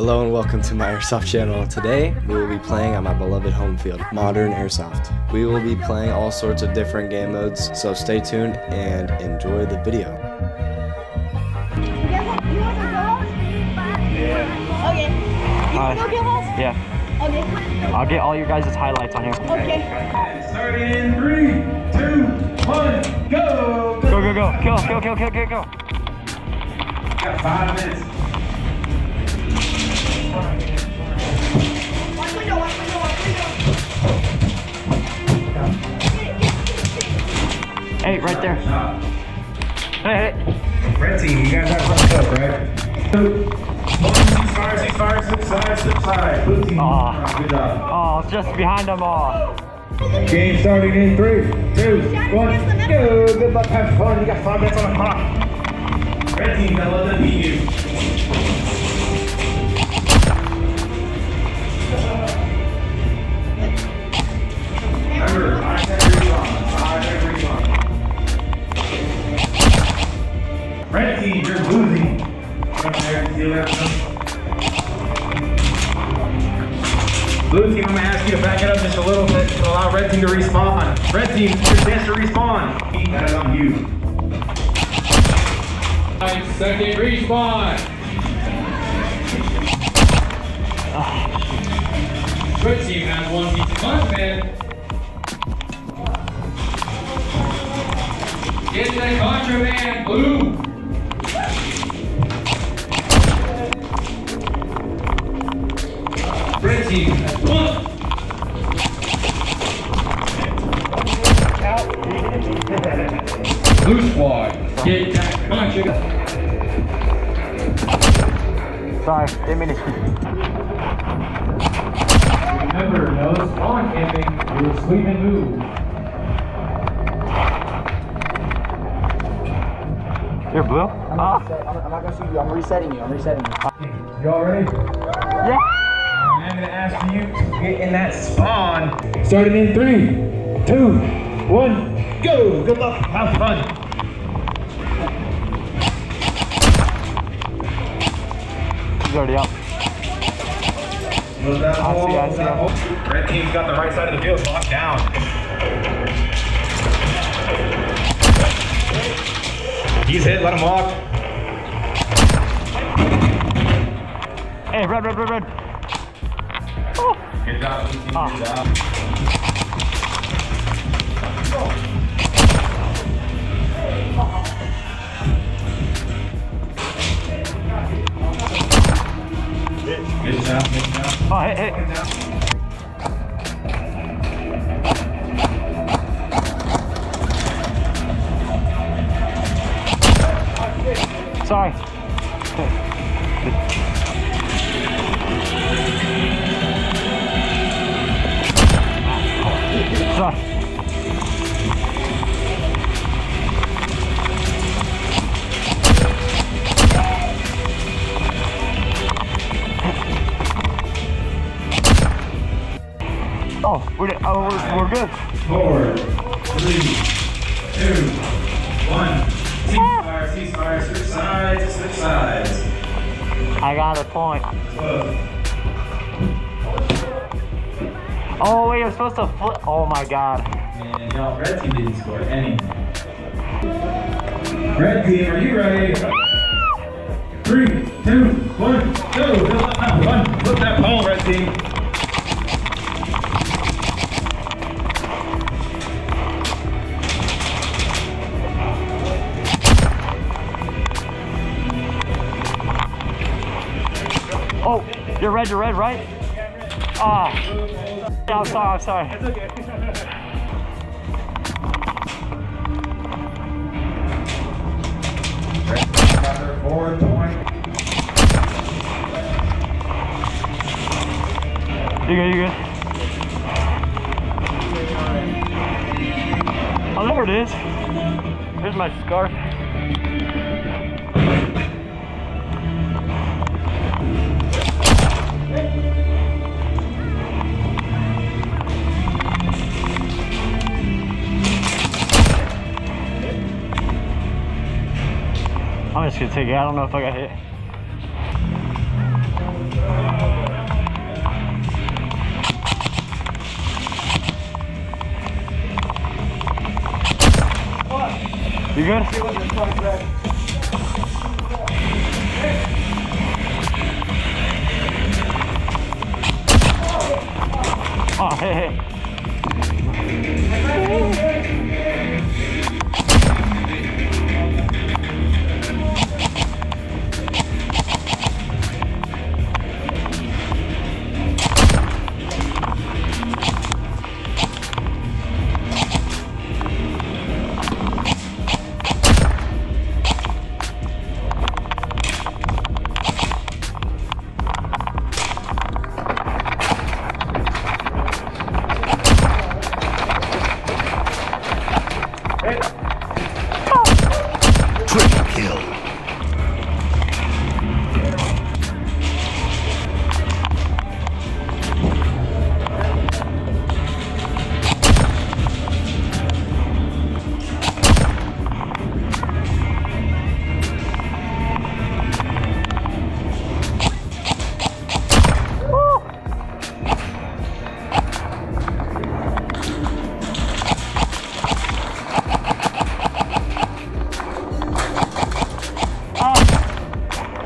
Hello and welcome to my Airsoft channel. Today we will be playing on my beloved home field, Modern Airsoft. We will be playing all sorts of different game modes, so stay tuned and enjoy the video. Okay. You want to go kill us? Yeah. Okay. I'll get all your guys' highlights on here. Okay. Starting in 3, 2, 1, go! Go, go, go. Kill, kill, kill, kill, kill, kill. Got 5 minutes. Watch window, watch window, watch window. Hey, right there. Hey, hey. Red team, you guys have hooked up, right? 2, 1, ceasefire, slip side. Blue team, good job. Oh, it's just behind them all. Game starting in 3, 2, 1, go! Good luck, have fun. You got 5 minutes on the clock. Red team, gotta let them beat you. Remember, 5 seconds respawn. Red team, you're losing. Come there, steal everything. Blue team, I'm gonna ask you to back it up just a little bit to allow red team to respawn. Red team, your chance to respawn. That is on you. 5-second respawn. Red team has 1 piece of contraband. Get that contraband, blue. Red team has 1. Blue squad, get that contraband. Sorry, didn't mean to. Remember, no spawn camping. You will sleep and move. You're blue? I'm not gonna shoot you. I'm resetting you. Y'all ready? Yeah. I'm gonna ask you to get in that spawn. Starting in 3, 2, 1, go! Good luck, have fun. He's already up. Close that hole, I see him. Red team's got the right side of the field locked down. He's hit, let him walk. Hey, red. Oh. Good job, Blue team, good job. Good job. Oh, hey. Sorry. Sorry. Oh, we're good. 4, 3, 2, 1. Ceasefire, switch sides. I got a point. Close. Oh wait, I'm supposed to flip. Oh my god. And y'all, red team didn't score anything. Red team, are you ready? 3, 2, 1, go! Flip that pole, red team. Oh, you're red, right? Ah. Yeah, I'm sorry. It's okay. Forward point. You good? Oh, there it is. Here's my scarf. I'm just gonna take it. I don't know if I got hit. You good? Oh, hey, hey.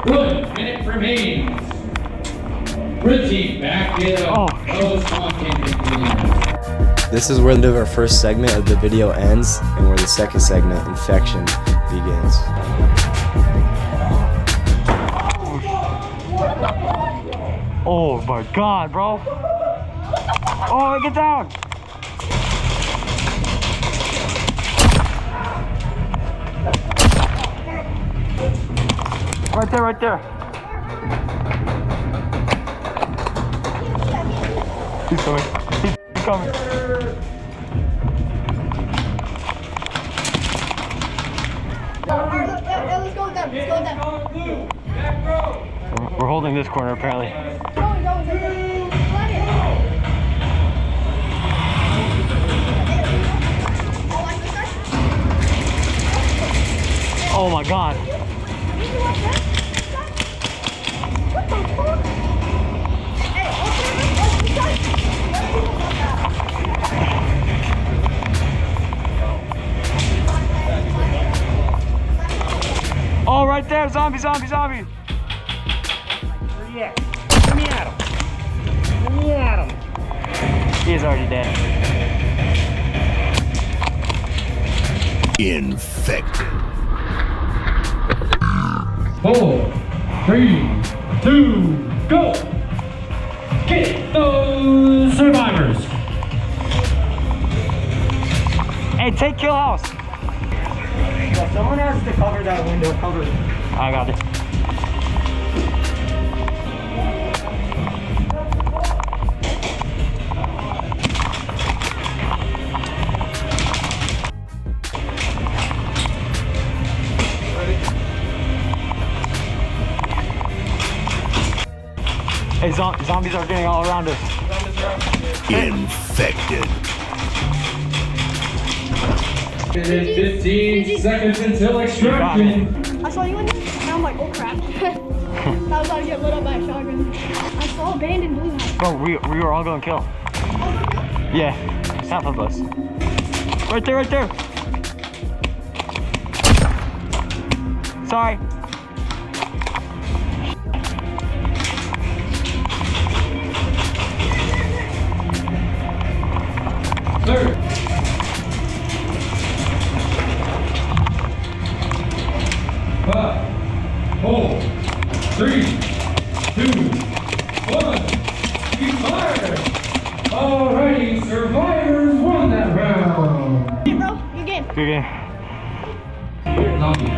Good, minute remains. Red team, back it up. No spawn camping. This is where our first segment of the video ends and where the second segment, infection, begins. Oh my god, bro. Oh, get down. Right there, right there. He's coming. He's coming. Let's go with them. Let's go with them. We're holding this corner apparently. Oh my god. Oh, right there, zombie, zombie, zombie. Yeah. Let me at him. Let me at him. He is already dead. Infected. 4, 3, 2, go! Get those survivors! Hey, take kill house. Someone has to cover that window. Cover it. I got it. Hey, zombies are getting all around us. Infected. It is 15 seconds until extraction. I saw you in there, and I'm like, oh crap. I was about to get lit up by a shotgun. I saw abandoned blue house. Bro, we were all going to kill. Yeah, it's half of us. Right there, right there. Sorry. Third. 5, 4, 3, 2, 1. Be fired! Alrighty, survivors won that round. Hey bro, good game. Good game. Zombie.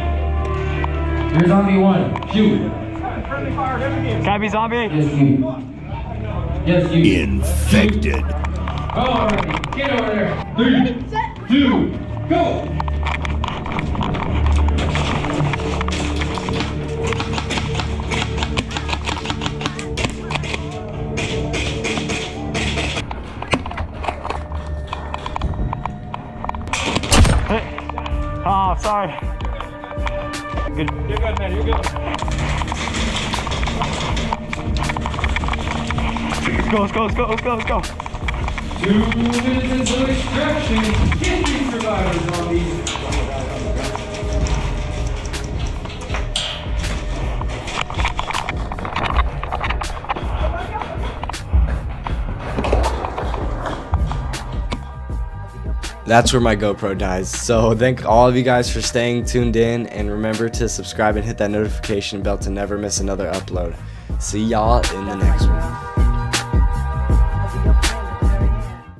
You're zombie 1. Shoot. Can I be zombie? Yes, you. Yes, you. Infected. Alrighty, get over there. 3, 2, go! Oh, sorry. Good. You're good, man. You're good. Let's go, let's go, let's go, let's go. 2 minutes until extraction. Get these survivors, zombies. that's where my GoPro dies. So thank all of you guys for staying tuned in, and remember to subscribe and hit that notification bell to never miss another upload. See y'all in the next one.